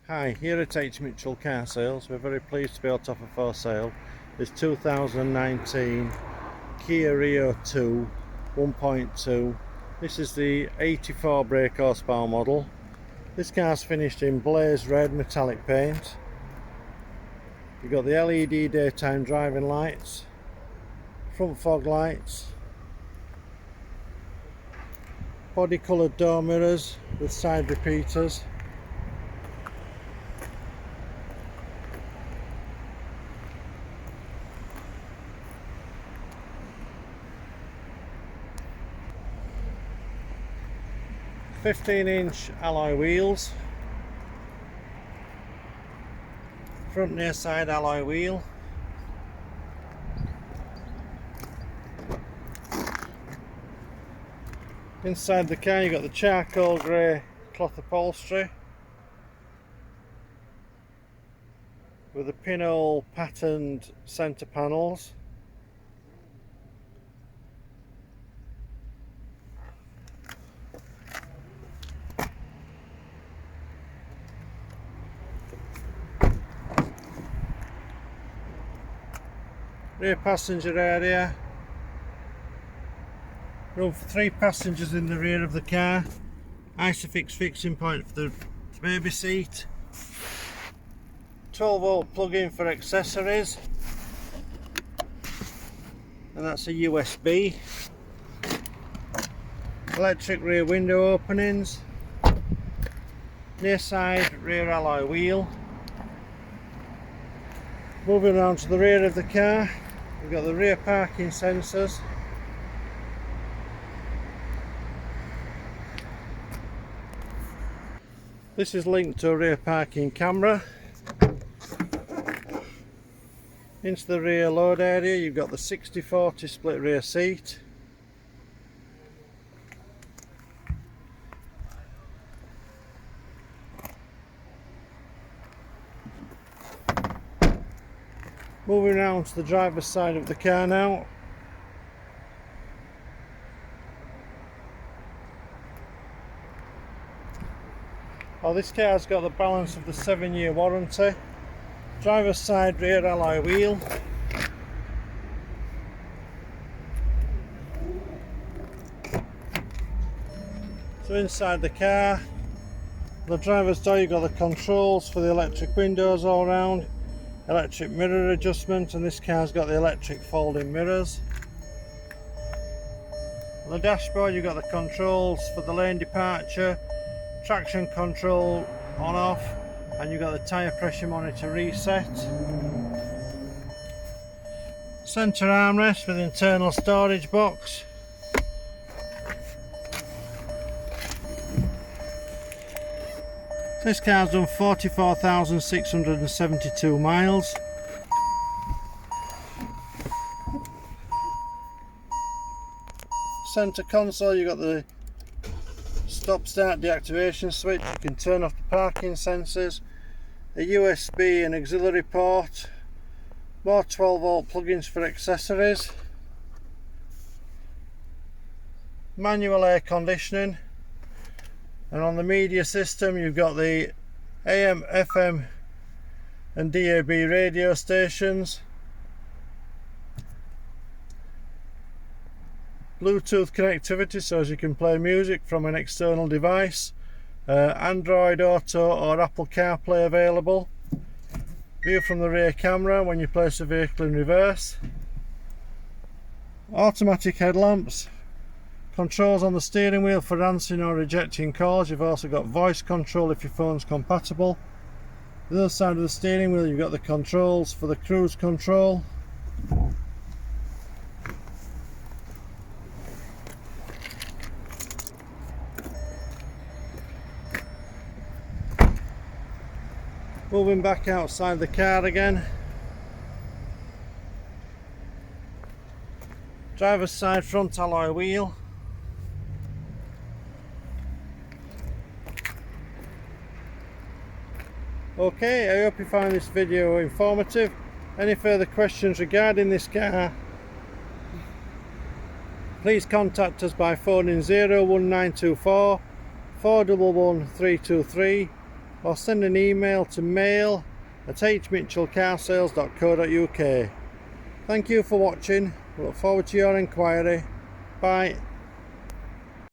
Hi, here at H. Mitchell Car Sales. We're very pleased to be able to offer for sale this 2019 Kia Rio 2 1.2. This is the 84 brake horsepower model. This car's finished in blaze red metallic paint. You've got the LED daytime driving lights, front fog lights, body coloured door mirrors with side repeaters. "15-inch alloy wheels, front near side alloy wheel, inside the car you've got the charcoal grey cloth upholstery with the pinhole patterned centre panels. Rear passenger area, room for 3 passengers in the rear of the car, Isofix fixing point for the baby seat, 12-volt plug-in for accessories, and that's a USB, electric rear window openings, near side rear alloy wheel. Moving around to the rear of the car, we've got the rear parking sensors, this is linked to a rear parking camera. Into the rear load area you've got the 60/40 split rear seat, moving around to the driver's side of the car now. Oh, this car's got the balance of the 7-year warranty. Driver's side rear alloy wheel. So inside the car, the driver's door you've got the controls for the electric windows all round, electric mirror adjustment, and this car's got the electric folding mirrors. On the dashboard you've got the controls for the lane departure, traction control on off, and you've got the tyre pressure monitor reset. Centre armrest with internal storage box. This car's done 44,672 miles. Centre console you've got the stop start deactivation switch, you can turn off the parking sensors, a USB and auxiliary port, more 12-volt plugins for accessories, manual air conditioning, and on the media system you've got the AM, FM and DAB radio stations, Bluetooth connectivity so as you can play music from an external device, Android Auto or Apple CarPlay available, view from the rear camera when you place the vehicle in reverse, automatic headlamps, controls on the steering wheel for answering or rejecting calls. You've also got voice control if your phone's compatible. The other side of the steering wheel you've got the controls for the cruise control. Moving back outside the car again. Driver's side front alloy wheel. Okay, I hope you found this video informative. Any further questions regarding this car, please contact us by phoning 01924 411 323 or send an email to mail@hmitchellcarsales.co.uk. Thank you for watching. We look forward to your inquiry. Bye.